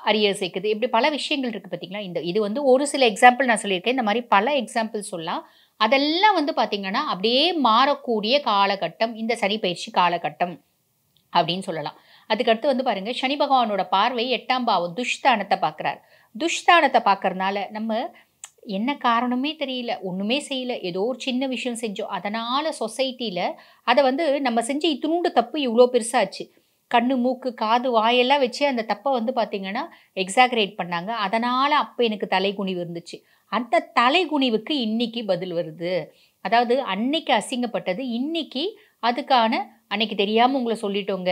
அரியர் சேர்க்குது, இப்படி பல விஷயங்கள் இருக்குது பார்த்திங்களா. இது வந்து ஒரு சில எக்ஸாம்பிள் நான் சொல்லியிருக்கேன். இந்த மாதிரி பல எக்ஸாம்பிள் சொல்லலாம். அதெல்லாம் வந்து பார்த்திங்கன்னா அப்படியே மாறக்கூடிய காலகட்டம் இந்த சனி பயிற்சி காலகட்டம் அப்படின்னு சொல்லலாம். அதுக்கடுத்து வந்து பாருங்கள், சனி பகவானோட பார்வை 8ஆம் பாவம் துஷ்தானத்தை பார்க்குறாரு. துஷ்தானத்தை பார்க்கறதுனால நம்ம என்ன காரணமே தெரியல, ஒன்றுமே செய்யலை, ஏதோ ஒரு சின்ன விஷயம் செஞ்சோம், அதனால் சொசைட்டியில் அதை வந்து நம்ம செஞ்ச இத்தினூண்டு தப்பு இவ்வளோ பெருசாச்சு, கண்ணு மூக்கு காது வாயெல்லாம் வச்சு அந்த தப்பை வந்து பார்த்திங்கன்னா எக்ஸாகரேட் பண்ணாங்க. அதனால் அப்போ எனக்கு தலைகுனிவு இருந்துச்சு. அந்த தலைகுனிவுக்கு இன்றைக்கி பதில் வருது. அதாவது அன்னைக்கு அசிங்கப்பட்டது இன்னைக்கு அதுக்கான, அன்னைக்கு தெரியாமல் உங்களை சொல்லிட்டோங்க,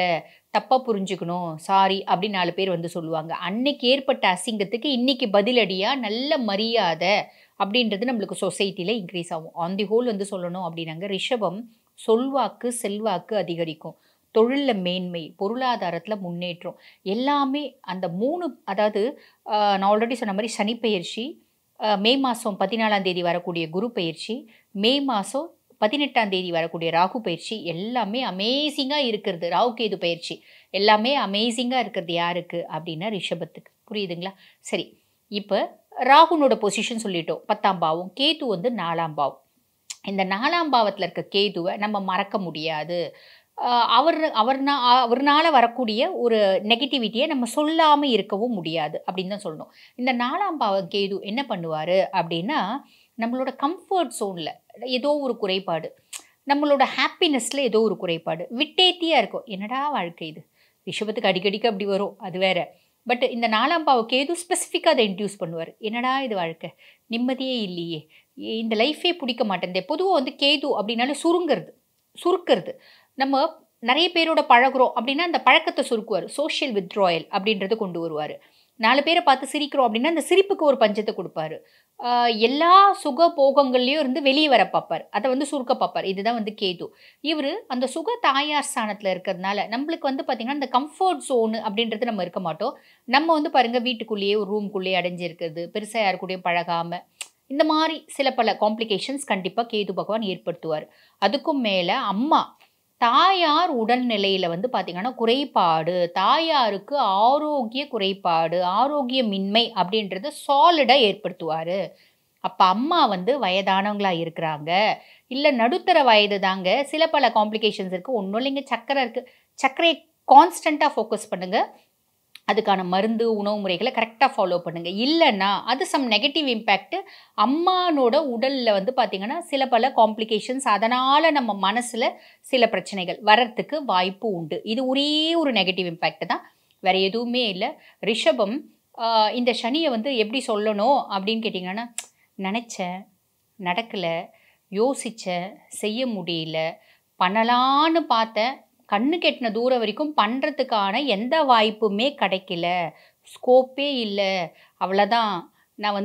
தப்பாக புரிஞ்சுக்கணும், சாரி அப்படின்னு 4 பேர் வந்து சொல்லுவாங்க. அன்னைக்கு ஏற்பட்ட அசிங்கத்துக்கு இன்னைக்கு பதிலடியாக நல்ல மரியாதை அப்படின்றது நம்மளுக்கு சொசைட்டியில் இன்க்ரீஸ் ஆகும். ஆன் தி ஹோல் வந்து சொல்லணும் அப்படின்னாங்க, ரிஷபம் சொல்வாக்கு செல்வாக்கு அதிகரிக்கும், தொழிலில் மேன்மை, பொருளாதாரத்தில் முன்னேற்றம், எல்லாமே அந்த 3, அதாவது நான் ஆல்ரெடி சொன்ன மாதிரி சனி பயிற்சி, மே மாதம் 14ஆம் தேதி வரக்கூடிய குரு பயிற்சி, மே மாதம் 18ஆம் தேதி வரக்கூடிய ராகு பயிற்சி, எல்லாமே அமேசிங்காக இருக்கிறது. ராகு கேது பயிற்சி எல்லாமே அமேசிங்காக இருக்கிறது யாருக்கு அப்படின்னா ரிஷபத்துக்கு. புரியுதுங்களா? சரி, இப்போ ராகுனோட பொசிஷன் சொல்லிட்டோம், 10ஆம் பாவம். கேது வந்து 4ஆம் பாவம். இந்த 4ஆம் பாவத்தில் இருக்க கேதுவை நம்ம மறக்க முடியாது. அவர்னால வரக்கூடிய ஒரு நெகட்டிவிட்டியை நம்ம சொல்லாமல் இருக்கவும் முடியாது அப்படின்னு தான் சொல்லணும். இந்த 4ஆம் பாவம் கேது என்ன பண்ணுவார் அப்படின்னா, நம்மளோட கம்ஃபர்ட் ஜோனில் ஏதோ ஒரு குறைபாடு, நம்மளோட ஹாப்பினஸில் ஏதோ ஒரு குறைபாடு, விட்டேத்தியாக இருக்கும். என்னடா வாழ்க்கை இது, ரிஷபத்துக்கு அடிக்கடிக்கு அப்படி வரும், அது வேற. பட் இந்த 4ஆம் பாவம் கேது ஸ்பெசிஃபிக்காக அதை இன்ட்யூஸ் பண்ணுவார். என்னடா இது வாழ்க்கை, நிம்மதியே இல்லையே, இந்த லைஃபே பிடிக்க மாட்டேங்குது. பொதுவாக கேது அப்படின்னாலே சுருக்கிறது. நம்ம நிறைய பேரோட பழகுறோம் அப்படின்னா அந்த பழக்கத்தை சுருக்குவார். சோஷியல் வித்ட்ராயல் அப்படின்றது கொண்டு வருவார். 4 பேரை பார்த்து சிரிக்கிறோம் அப்படின்னா அந்த சிரிப்புக்கு ஒரு பஞ்சத்தை கொடுப்பாரு. எல்லா சுக போகங்கள்லையும் இருந்து வெளியே வர பார்ப்பார். அதை சுருக்க பார்ப்பார். இதுதான் கேது. இவர் அந்த சுக தாயார் ஸ்தானத்தில் இருக்கிறதுனால நம்மளுக்கு பார்த்திங்கன்னா இந்த கம்ஃபர்ட் ஜோனு அப்படின்றது நம்ம இருக்க மாட்டோம். நம்ம பாருங்கள், வீட்டுக்குள்ளேயே ஒரு ரூம்குள்ளேயே அடைஞ்சிருக்கிறது, பெருசாக யாருக்கூடையும் பழகாமல், இந்த மாதிரி சில பல காம்ப்ளிகேஷன்ஸ் கண்டிப்பாக கேது பகவான் ஏற்படுத்துவார். அதுக்கும் மேலே அம்மா தாயார் உடல்நிலையில் பார்த்திங்கன்னா குறைபாடு, தாயாருக்கு ஆரோக்கிய குறைபாடு, ஆரோக்கியமின்மை அப்படின்றத சாலிடாக ஏற்படுத்துவார். அப்போ அம்மா வயதானவங்களாக இருக்கிறாங்க, இல்லை நடுத்தர வயது தாங்க, சில பல காம்ப்ளிகேஷன்ஸ் இருக்குது, ஒன்றும் இல்லைங்க சக்கரை இருக்குது, சர்க்கரையை கான்ஸ்டண்ட்டாக ஃபோக்கஸ் பண்ணுங்கள், அதுக்கான மருந்து உணவு முறைகளை கரெக்டாக ஃபாலோ பண்ணுங்கள். இல்லைன்னா அது சம் நெகட்டிவ் இம்பேக்ட்டு அம்மானோட உடலில் பார்த்திங்கன்னா சில பல காம்ப்ளிகேஷன்ஸ், அதனால் நம்ம மனசில் சில பிரச்சனைகள் வர்றதுக்கு வாய்ப்பு உண்டு. இது ஒரே ஒரு நெகட்டிவ் இம்பேக்ட் தான், வேறு எதுவுமே இல்லை. ரிஷபம் இந்த சனியை எப்படி சொல்லணும் அப்படின்னு கேட்டிங்கன்னா, நினச்சேன் நடக்கலை, யோசித்தேன் செய்ய முடியல, பண்ணலான்னு பார்த்தேன், கண்ணு கெட்டின தூரம் வரைக்கும் பண்ணுறதுக்கான எந்த வாய்ப்புமே கிடைக்கல, ஸ்கோப்பே இல்லை, அவ்வளோதான், நான்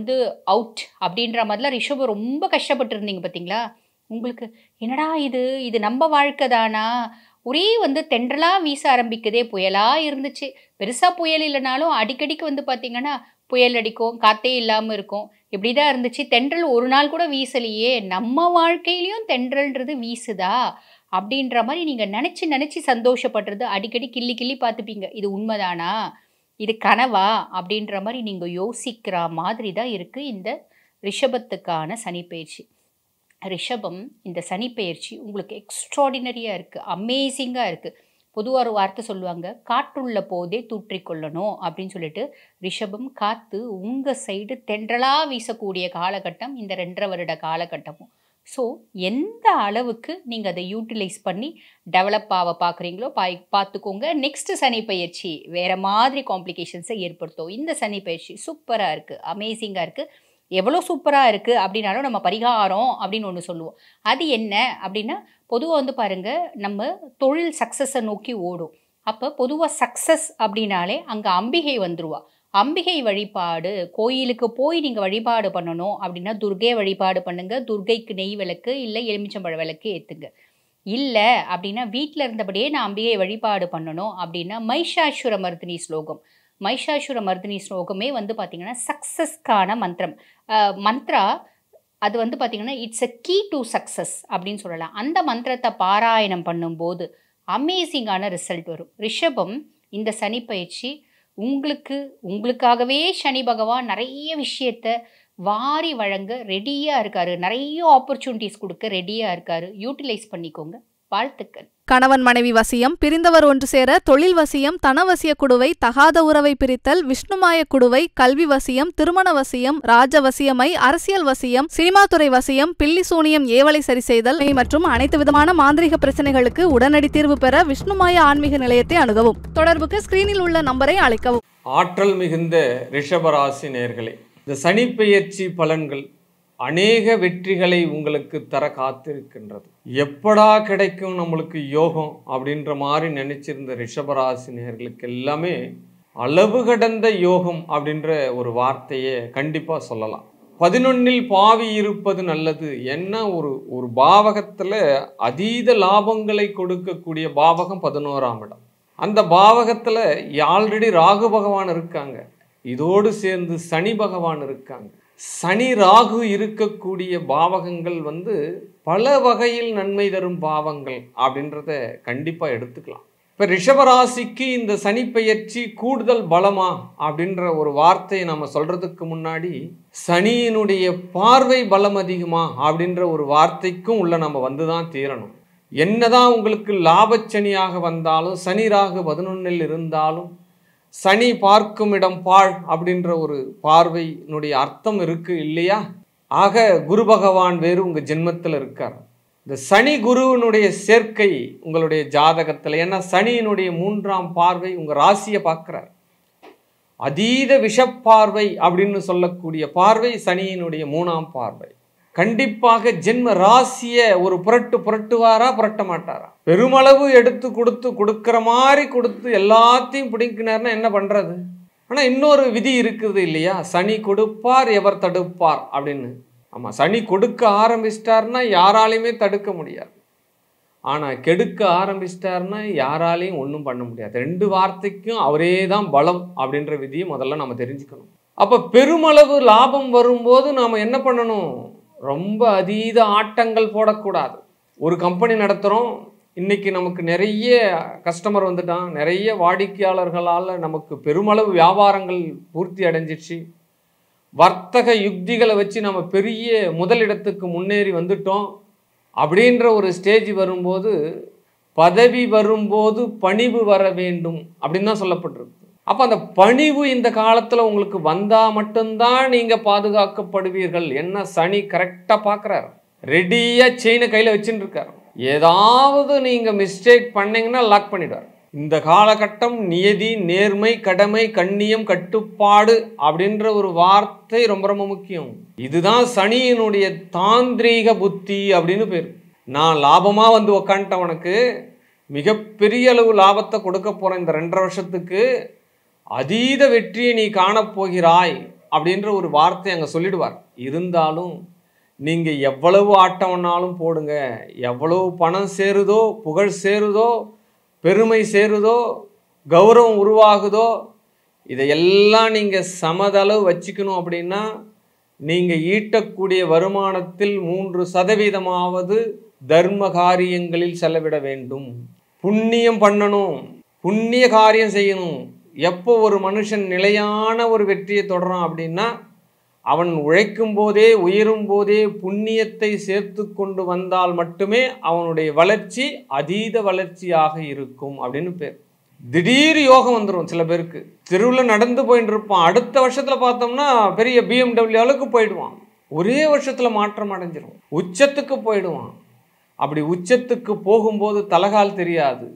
அவுட் அப்படின்ற மாதிரிலாம் ரிஷபம் ரொம்ப கஷ்டப்பட்டுருந்தீங்க பார்த்தீங்களா. உங்களுக்கு என்னடா இது நம்ம வாழ்க்கை தானா, ஒரே தென்றலாக வீச ஆரம்பிக்குதே, புயலாக இருந்துச்சு, பெருசாக புயல் இல்லைனாலும் அடிக்கடிக்கு பார்த்திங்கன்னா புயல் அடிக்கும், காற்றே இல்லாமல் இருக்கும், இப்படி தான் இருந்துச்சு. தென்றல் ஒரு நாள் கூட வீசலையே, நம்ம வாழ்க்கையிலையும் தென்றல்ன்றது வீசுதா அப்படின்ற மாதிரி நீங்கள் நினச்சி சந்தோஷப்படுறது, அடிக்கடி கிள்ளி பார்த்துப்பீங்க. இது உண்மைதானா, இது கனவா அப்படின்ற மாதிரி நீங்கள் யோசிக்கிற மாதிரி தான் இருக்குது இந்த ரிஷபத்துக்கான சனிப்பெயர்ச்சி. ரிஷபம் இந்த சனிப்பெயர்ச்சி உங்களுக்கு எக்ஸ்ட்ராடினரியாக இருக்குது, அமேசிங்காக இருக்குது. பொதுவாக ஒரு வார்த்தை சொல்லுவாங்க, காற்றுள்ள போதே தூற்றிக்கொள்ளணும் அப்படின்னு சொல்லிட்டு. ரிஷபம் காற்று உங்கள் சைடு தென்றலாக வீசக்கூடிய காலகட்டம் இந்த 2.5 வருட காலகட்டமும். ஸோ எந்த அளவுக்கு நீங்கள் அதை யூட்டிலைஸ் பண்ணி டெவலப் ஆக பார்க்குறீங்களோ பார்த்துக்கோங்க. நெக்ஸ்ட்டு சனிப்பெயர்ச்சி வேறு மாதிரி காம்ப்ளிகேஷன்ஸை ஏற்படுத்தும். இந்த சனிப்பெயர்ச்சி சூப்பராக இருக்குது, அமேசிங்காக இருக்குது. எவ்வளோ சூப்பராக இருக்குது அப்படின்னாலும் நம்ம பரிகாரம் அப்படின்னு ஒன்று சொல்லுவோம். அது என்ன அப்படின்னா, பொதுவாக பாருங்கள், நம்ம தொழில் சக்ஸஸை நோக்கி ஓடும். அப்போ பொதுவாக சக்ஸஸ் அப்படின்னாலே அங்கே அம்பிகை வந்துருவா. அம்பிகை வழிபாடு, கோயிலுக்கு போய் நீங்கள் வழிபாடு பண்ணணும் அப்படின்னா துர்கை வழிபாடு பண்ணுங்கள். துர்கைக்கு நெய் விளக்கு இல்லை எலுமிச்சம்பழ விளக்கு ஏற்றுங்க. இல்லை அப்படின்னா வீட்டில் இருந்தபடியே நான் அம்பிகை வழிபாடு பண்ணணும் அப்படின்னா மைஷாசுர மர்தினி ஸ்லோகம். மைஷாசுர மர்தினி ஸ்லோகமே பார்த்திங்கன்னா சக்ஸஸ்க்கான மந்த்ரா. அது பார்த்திங்கன்னா it's a key to success அப்படின்னு சொல்லலாம். அந்த மந்திரத்தை பாராயணம் பண்ணும்போது அமேசிங்கான ரிசல்ட் வரும். ரிஷபம் இந்த சனிப்பெயர்ச்சி உங்களுக்காகவே சனி பகவான் நிறைய விஷயத்தை வாரி வழங்க ரெடியாக இருக்காரு, நிறைய ஆப்பர்ச்சுனிட்டிஸ் கொடுக்க ரெடியாக இருக்காரு. யூட்டிலைஸ் பண்ணிக்கோங்க. வாழ்த்துக்கள். கணவன் மனைவி வசியம், பிரிந்தவர் ஒன்று சேர, தொழில் வசியம், தனவசிய குடுவை, தகாத உறவை பிரித்தல், விஷ்ணுமாய குடுவை, கல்வி வசியம், திருமண வசியம், ராஜ வசியமை, அரசியல் வசியம், சினிமாத்துறை வசியம், பில்லி சூனியம், ஏவலை சரி செய்தல் மற்றும் அனைத்து விதமான மாந்திரிக பிரச்சனைகளுக்கு உடனடி தீர்வு பெற விஷ்ணுமாய ஆன்மீக நிலையத்தை அணுகவும். தொடர்புக்கு ஸ்கிரீனில் உள்ள நம்பரை அழைக்கவும். ஆற்றல் மிகுந்த ரிஷபராசி நேயர்களே, இந்த சனிப்பெயர்ச்சி பலன்கள் அநேக வெற்றிகளை உங்களுக்கு தர காத்திருக்கின்றது. எப்படா கிடைக்கும் நம்மளுக்கு யோகம் அப்படின்ற மாதிரி நினைச்சிருந்த ரிஷபராசி நேயர்களுக்கு எல்லாமே அளவு கடந்த யோகம் அப்படின்ற ஒரு வார்த்தையை கண்டிப்பாக சொல்லலாம். 11 பாவி இருப்பது நல்லது. என்ன ஒரு பாவகத்தில் அதீத லாபங்களை கொடுக்கக்கூடிய பாவகம் 11ஆம் இடம். அந்த பாவகத்தில் ஆல்ரெடி ராகு பகவான் இருக்காங்க, இதோடு சேர்ந்து சனி பகவான் இருக்காங்க. சனி ராகு இருக்கக்கூடிய பாவகங்கள் பல வகையில் நன்மை தரும் பாவங்கள் அப்படின்றத கண்டிப்பாக எடுத்துக்கலாம். இப்போ ரிஷபராசிக்கு இந்த சனிப்பெயர்ச்சி கூடுதல் பலமா அப்படின்ற ஒரு வார்த்தையை நம்ம சொல்கிறதுக்கு முன்னாடி சனியினுடைய பார்வை பலம் அதிகமா அப்படின்ற ஒரு வார்த்தைக்கும் உள்ள நம்ம தான் தீரணும். என்னதான் உங்களுக்கு லாபச்சனியாக வந்தாலும், சனி ராகு 11ல் இருந்தாலும், சனி பார்க்கும் இடம் பாழ் அப்படின்ற ஒரு பார்வையினுடைய அர்த்தம் இருக்கு இல்லையா? ஆக குரு பகவான் வேறு உங்கள் ஜென்மத்தில் இருக்கார். இந்த சனி குருவினுடைய சேர்க்கை உங்களுடைய ஜாதகத்தில், ஏன்னா சனியினுடைய 3ஆம் பார்வை உங்கள் ராசியை பார்க்குறார். அதீத விஷப்பார்வை அப்படின்னு சொல்லக்கூடிய பார்வை சனியினுடைய 3ஆம் பார்வை. கண்டிப்பாக ஜென்ம ராசியை ஒரு புரட்டுவாரா புரட்ட மாட்டாரா? பெருமளவு எடுத்து கொடுக்குற மாதிரி கொடுத்து எல்லாத்தையும் பிடிக்கினார்னா என்ன பண்ணுறது? ஆனால் இன்னொரு விதி இருக்குது இல்லையா? சனி கொடுப்பார் எவர் தடுப்பார் அப்படின்னு. ஆமாம், சனி கொடுக்க ஆரம்பிச்சிட்டார்னா யாராலையுமே தடுக்க முடியாது. ஆனால் கெடுக்க ஆரம்பிச்சிட்டார்னா யாராலையும் ஒன்றும் பண்ண முடியாது. 2 வார்த்தைக்கும் அவரே தான் பலம் அப்படின்ற விதியை முதல்ல நம்ம தெரிஞ்சுக்கணும். அப்போ பெருமளவு லாபம் வரும்போது நாம் என்ன பண்ணணும்? ரொம்ப அதீத ஆட்டங்கள் போடக்கூடாது. ஒரு கம்பெனி நடத்துகிறோம், இன்றைக்கி நமக்கு நிறைய கஸ்டமர் வந்துட்டான், நிறைய வாடிக்கையாளர்களால் நமக்கு பெருமளவு வியாபாரங்கள் பூர்த்தி அடைஞ்சிடுச்சு, வர்த்தக யுக்திகளை வச்சு நம்ம பெரிய முதலிடத்துக்கு முன்னேறி வந்துட்டோம் அப்படின்ற ஒரு ஸ்டேஜ் வரும்போது, பதவி வரும்போது பணிவு வர வேண்டும் அப்படின்னு தான் சொல்லப்பட்டிருக்கு. அப்போ அந்த பணிவு இந்த காலத்தில் உங்களுக்கு வந்தால் மட்டும்தான் நீங்கள் பாதுகாக்கப்படுவீர்கள். என்ன சனி கரெக்டாக பார்க்குறாரு, ரெடியாக செயினை கையில் வச்சுட்டு இருக்காரு. ஏதாவது நீங்கள் மிஸ்டேக் பண்ணிங்கன்னா லாக் பண்ணிடுவார். இந்த காலகட்டம் நியதி, நேர்மை, கடமை, கண்ணியம், கட்டுப்பாடு அப்படின்ற ஒரு வார்த்தை ரொம்ப ரொம்ப முக்கியம். இதுதான் சனியினுடைய தாந்திரீக புத்தி அப்படின்னு பேர். நான் லாபமாக வந்து உக்காண்டவனுக்கு மிகப்பெரிய அளவு லாபத்தை கொடுக்க போகிறேன், இந்த 2.5 வருஷத்துக்கு அதீத வெற்றியை நீ காணப்போகிறாய் அப்படின்ற ஒரு வார்த்தை அங்கே சொல்லிடுவார். இருந்தாலும் நீங்கள் எவ்வளவு ஆட்டம்னாலும் போடுங்க, எவ்வளவு பணம் சேருதோ, புகழ் சேருதோ, பெருமை சேருதோ, கௌரவம் உருவாகுதோ, இதையெல்லாம் நீங்கள் சமதளவு வச்சுக்கணும். அப்படின்னா நீங்கள் ஈட்டக்கூடிய வருமானத்தில் 3% தர்ம காரியங்களில் செலவிட வேண்டும். புண்ணியம் பண்ணணும், புண்ணிய காரியம் செய்யணும். எப்போ ஒரு மனுஷன் நிலையான ஒரு வெற்றியை தொடரான் அப்படின்னா, அவன் உழைக்கும் போதே, உயரும் போதே புண்ணியத்தை சேர்த்து கொண்டு வந்தால் மட்டுமே அவனுடைய வளர்ச்சி அதீத வளர்ச்சியாக இருக்கும் அப்படின்னு பேர். திடீர் யோகம் வந்துடும் சில பேருக்கு. தெருவில் நடந்து போயிட்டு இருப்பான், அடுத்த வருஷத்தில் பார்த்தோம்னா பெரிய BMW அளவுக்கு போயிடுவான். ஒரே வருஷத்தில் மாற்றம் அடைஞ்சிடும், உச்சத்துக்கு போயிடுவான். அப்படி உச்சத்துக்கு போகும்போது தலகால் தெரியாது,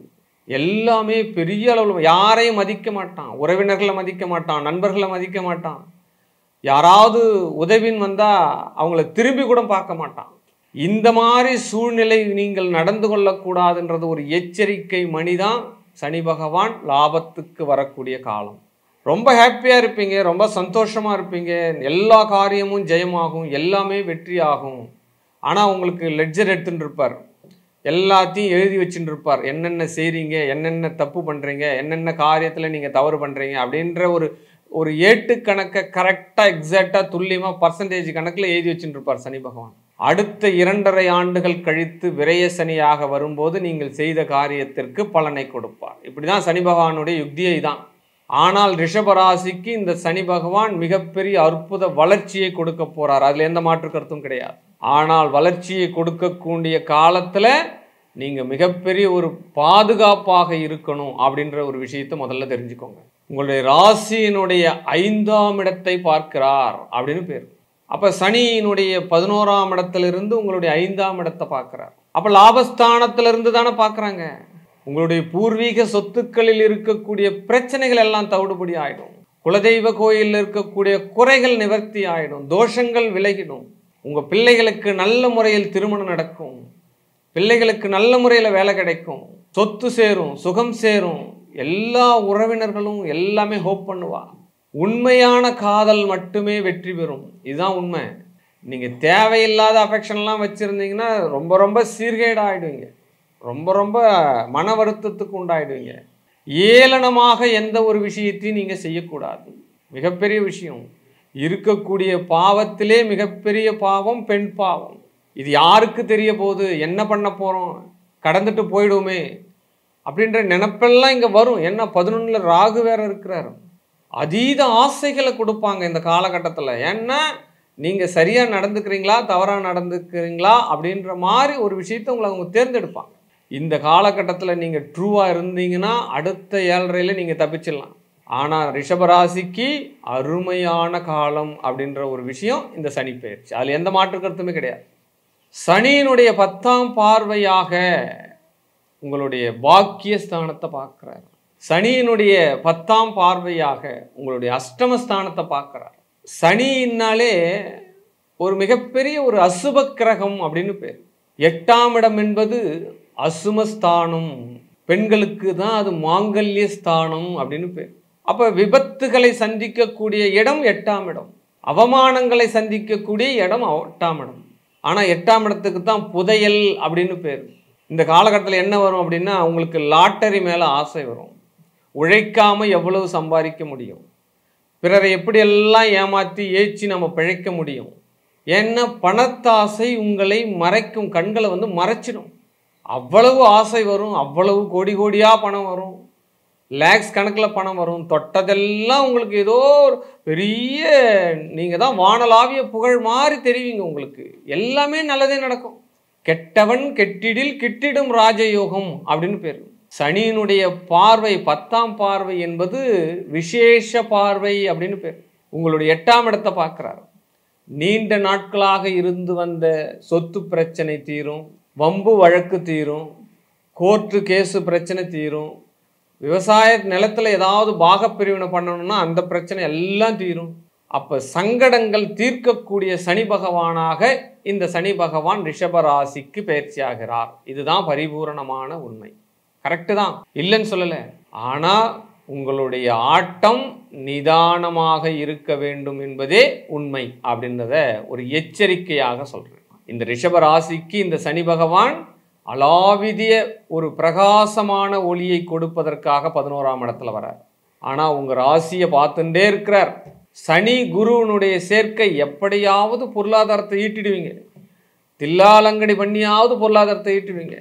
எல்லாமே பெரிய அளவில். யாரையும் மதிக்க மாட்டான், உறவினர்களை மதிக்க மாட்டான், நண்பர்களை மதிக்க மாட்டான், யாராவது உதவின்னு வந்தால் அவங்கள திரும்பி கூட பார்க்க மாட்டான். இந்த மாதிரி சூழ்நிலை நீங்கள் நடந்து கொள்ளக்கூடாதுன்றது ஒரு எச்சரிக்கை மணிதான் சனி பகவான் லாபத்துக்கு வரக்கூடிய காலம். ரொம்ப ஹாப்பியாக இருப்பீங்க, ரொம்ப சந்தோஷமாக இருப்பீங்க, எல்லா காரியமும் ஜெயமாகும், எல்லாமே வெற்றியாகும். ஆனால் உங்களுக்கு லெட்ஜர் எடுத்துட்டு இருப்பார், எல்லாத்தையும் எழுதி வச்சுட்டு இருப்பார். என்னென்ன செய்கிறீங்க, என்னென்ன தப்பு பண்ணுறீங்க, என்னென்ன காரியத்தில் நீங்கள் தவறு பண்ணுறீங்க அப்படின்ற ஒரு ஏட்டு கணக்கை கரெக்டாக எக்ஸாக்டாக துல்லியமாக பர்சன்டேஜ் கணக்கில் எழுதி வச்சுட்டு இருப்பார் சனி பகவான். அடுத்த 2.5 ஆண்டுகள் கழித்து விரய சனியாக வரும்போது நீங்கள் செய்த காரியத்திற்கு பலனை கொடுப்பார். இப்படி தான் சனி பகவானுடைய யுக்தியை தான். ஆனால் ரிஷபராசிக்கு இந்த சனி பகவான் மிகப்பெரிய அற்புத வளர்ச்சியை கொடுக்க போகிறார், அதில் எந்த மாற்று கருத்தும் கிடையாது. ஆனால் வளர்ச்சியை கொடுக்கக்கூடிய காலத்தில் நீங்கள் மிகப்பெரிய ஒரு பாதுகாப்பாக இருக்கணும் அப்படின்ற ஒரு விஷயத்தை முதல்ல தெரிஞ்சுக்கோங்க. உங்களுடைய ராசியினுடைய 5ஆம் இடத்தை பார்க்கிறார் அப்படின்னு பேர். அப்போ சனியினுடைய 11ஆம் இடத்திலிருந்து உங்களுடைய 5ஆம் இடத்தை பார்க்குறார். அப்போ லாபஸ்தானத்திலிருந்து தானே பார்க்குறாங்க. உங்களுடைய பூர்வீக சொத்துக்களில் இருக்கக்கூடிய பிரச்சனைகள் எல்லாம் தவிடுபடி ஆகிடும். குலதெய்வ கோயிலில் இருக்கக்கூடிய குறைகள் நிவர்த்தி ஆகிடும், தோஷங்கள் விலகிடும். உங்கள் பிள்ளைகளுக்கு நல்ல முறையில் திருமணம் நடக்கும், பிள்ளைகளுக்கு நல்ல முறையில் வேலை கிடைக்கும், சொத்து சேரும், சுகம் சேரும். எல்லா உறவினர்களும் எல்லாமே ஹோப் பண்ணுவா. உண்மையான காதல் மட்டுமே வெற்றி பெறும், இதுதான் உண்மை. நீங்கள் தேவையில்லாத அஃபெக்ஷன்லாம் வச்சுருந்தீங்கன்னா ரொம்ப ரொம்ப சீர்கேடு ஆகிடுவீங்க, ரொம்ப ரொம்ப மன வருத்தத்துக்கு உண்டாயிடுவீங்க. ஏளனமாக எந்த ஒரு விஷயத்தையும் நீங்கள் செய்யக்கூடாது. மிகப்பெரிய விஷயம். இருக்கக்கூடிய பாவத்திலே மிகப்பெரிய பாவம் பெண் பாவம். இது யாருக்கு தெரிய போகுது, என்ன பண்ண போகிறோம், கடந்துட்டு போயிடுவோமே அப்படின்ற நினைப்பெல்லாம் இங்கே வரும். ஏன்னா 11ல் ராகு வேற இருக்கிறார். அதீத ஆசைகளை கொடுப்பாங்க இந்த காலகட்டத்தில். ஏன்னா நீங்கள் சரியாக நடந்துக்கிறீங்களா, தவறாக நடந்துக்கிறீங்களா அப்படின்ற மாதிரி ஒரு விஷயத்தை உங்களை அவங்க தேர்ந்தெடுப்பாங்க. இந்த காலகட்டத்தில் நீங்கள் ட்ரூவாக இருந்தீங்கன்னா அடுத்த 7.5 நீங்கள் தப்பிச்சிடலாம். ஆனால் ரிஷபராசிக்கு அருமையான காலம் அப்படின்ற ஒரு விஷயம் இந்த சனி பெயர்ச்சி. அதில் எந்த மாற்று கருத்துமே கிடையாது. சனியினுடைய 10ஆம் பார்வையாக உங்களுடைய பாக்கியஸ்தானத்தை பார்க்குறார். சனியினுடைய 10ஆம் பார்வையாக உங்களுடைய அஷ்டமஸ்தானத்தை பார்க்குறார். சனின்னாலே ஒரு மிகப்பெரிய ஒரு அசுப கிரகம் அப்படின்னு பேர். 8ஆம் இடம் என்பது அசுமஸ்தானம், பெண்களுக்கு தான் அது மாங்கல்ய ஸ்தானம் அப்படின்னு பேர். அப்போ விபத்துகளை சந்திக்கக்கூடிய இடம் 8ஆம் இடம், அவமானங்களை சந்திக்கக்கூடிய இடம் 8ஆம் இடம். ஆனால் 8ஆம் இடத்துக்கு தான் புதையல் அப்படின்னு பேர். இந்த காலகட்டத்தில் என்ன வரும் அப்படின்னா, உங்களுக்கு லாட்டரி மேலே ஆசை வரும். உழைக்காமல் எவ்வளவு சம்பாதிக்க முடியும், பிறரை எப்படியெல்லாம் ஏமாற்றி ஏற்றி நம்ம பிழைக்க முடியும். ஏன்னா பணத்தாசை உங்களை மறைக்கும், கண்களை மறைச்சிடும். அவ்வளவு ஆசை வரும், அவ்வளவு கோடி கோடியாக பணம் வரும், லேக்ஸ் கணக்கில் பணம் வரும். தொட்டதெல்லாம் உங்களுக்கு ஏதோ ஒரு பெரிய, நீங்கள் தான் வானலாவிய புகழ் மாதிரி தெரிவிங்க. உங்களுக்கு எல்லாமே நல்லதே நடக்கும். கெட்டவன் கெட்டிடில் கிட்டிடும் ராஜயோகம் அப்படின்னு பேர். சனியினுடைய பார்வை 10ஆம் பார்வை என்பது விசேஷ பார்வை அப்படின்னு பேர். உங்களுடைய 8ஆம் இடத்தை பார்க்குறாரு. நீண்ட நாட்களாக இருந்து வந்த சொத்து பிரச்சனை தீரும், வம்பு வழக்கு தீரும், கோர்ட்டு கேஸு பிரச்சனை தீரும், விவசாய நிலத்தில் ஏதாவது பாகப்பிரிவினை பண்ணணும்னா அந்த பிரச்சனை எல்லாம் தீரும். அப்போ சங்கடங்கள் தீர்க்கக்கூடிய சனி பகவானாக இந்த சனி பகவான் ரிஷபராசிக்கு பயிற்சியாகிறார். இதுதான் பரிபூரணமான உண்மை. கரெக்டு தான், இல்லைன்னு சொல்லலை. ஆனால் உங்களுடைய ஆட்டம் நிதானமாக இருக்க வேண்டும் என்பதே உண்மை அப்படின்றத ஒரு எச்சரிக்கையாக சொல்கிறேன். இந்த ரிஷபராசிக்கு இந்த சனி பகவான் அலாவிதிய ஒரு பிரகாசமான ஒளியை கொடுப்பதற்காக 11ஆம் இடத்துல வரார். ஆனால் உங்கள் ராசியை பார்த்துட்டே இருக்கிறார். சனி குருவனுடைய சேர்க்கை எப்படியாவது பொருளாதாரத்தை ஈட்டிடுவீங்க, தில்லாலங்கடி பண்ணியாவது பொருளாதாரத்தை ஈட்டுவீங்க.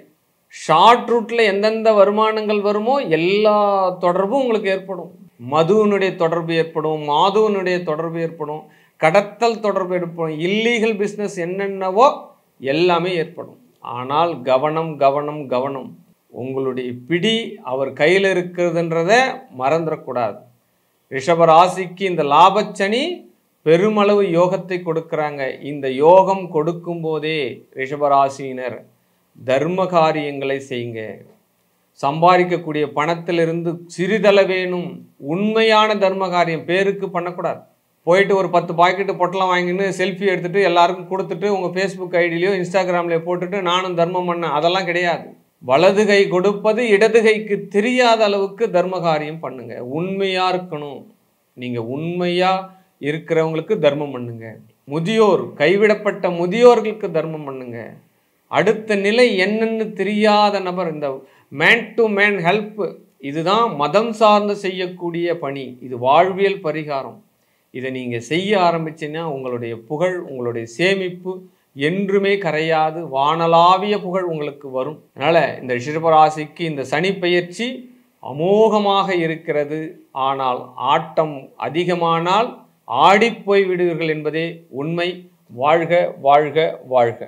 ஷார்ட் ரூட்டில் எந்தெந்த வருமானங்கள் வருமோ எல்லா தொடர்பும் உங்களுக்கு ஏற்படும். மதுவனுடைய தொடர்பு ஏற்படும், மாதுவனுடைய தொடர்பு ஏற்படும், கடத்தல் தொடர்பு ஏற்படும், இல்லீகல் பிஸ்னஸ் என்னென்னவோ எல்லாமே ஏற்படும். ஆனால் கவனம் கவனம் கவனம். உங்களுடைய பிடி அவர் கையில் இருக்கிறதுன்றத மறந்துடக்கூடாது. ரிஷபராசிக்கு இந்த லாபச்சனி பெருமளவு யோகத்தை கொடுக்குறாங்க. இந்த யோகம் கொடுக்கும் போதே ரிஷபராசியினர் தர்ம காரியங்களை செய்யுங்க. சம்பாதிக்கக்கூடிய பணத்திலிருந்து சிறிதளவேனும் உண்மையான தர்ம காரியம், பேருக்கு பண்ணக்கூடாது. போயிட்டு ஒரு 10 பாக்கெட்டு பொட்டலம் வாங்கின்னு செல்ஃபி எடுத்துகிட்டு எல்லாருக்கும் கொடுத்துட்டு உங்கள் ஃபேஸ்புக் ஐடியிலையோ இன்ஸ்டாகிராம்லையோ போட்டுட்டு நானும் தர்மம் பண்ணேன், அதெல்லாம் கிடையாது. வலது கை கொடுப்பது இடது கைக்கு தெரியாத அளவுக்கு தர்ம காரியம் பண்ணுங்க. உண்மையாக இருக்கணும். நீங்கள் உண்மையாக இருக்கிறவங்களுக்கு தர்மம் பண்ணுங்க. முதியோர், கைவிடப்பட்ட முதியோர்களுக்கு தர்மம் பண்ணுங்க. அடுத்த நிலை என்னன்னு தெரியாத நபர், இந்த மேன் டு மேன் ஹெல்ப், இதுதான் மதம் சார்ந்து செய்யக்கூடிய பணி. இது வாழ்வியல் பரிகாரம். இதை நீங்கள் செய்ய ஆரம்பிச்சிங்கன்னா உங்களுடைய புகழ், உங்களுடைய சேமிப்பு என்றுமே கரையாது. வானலாவிய புகழ் உங்களுக்கு வரும். அதனால் இந்த ரிஷபராசிக்கு இந்த சனி பெயர்ச்சி அமோகமாக இருக்கிறது. ஆனால் ஆட்டம் அதிகமானால் ஆடிப்போய் விடுவீர்கள் என்பதே உண்மை. வாழ்க வாழ்க வாழ்க.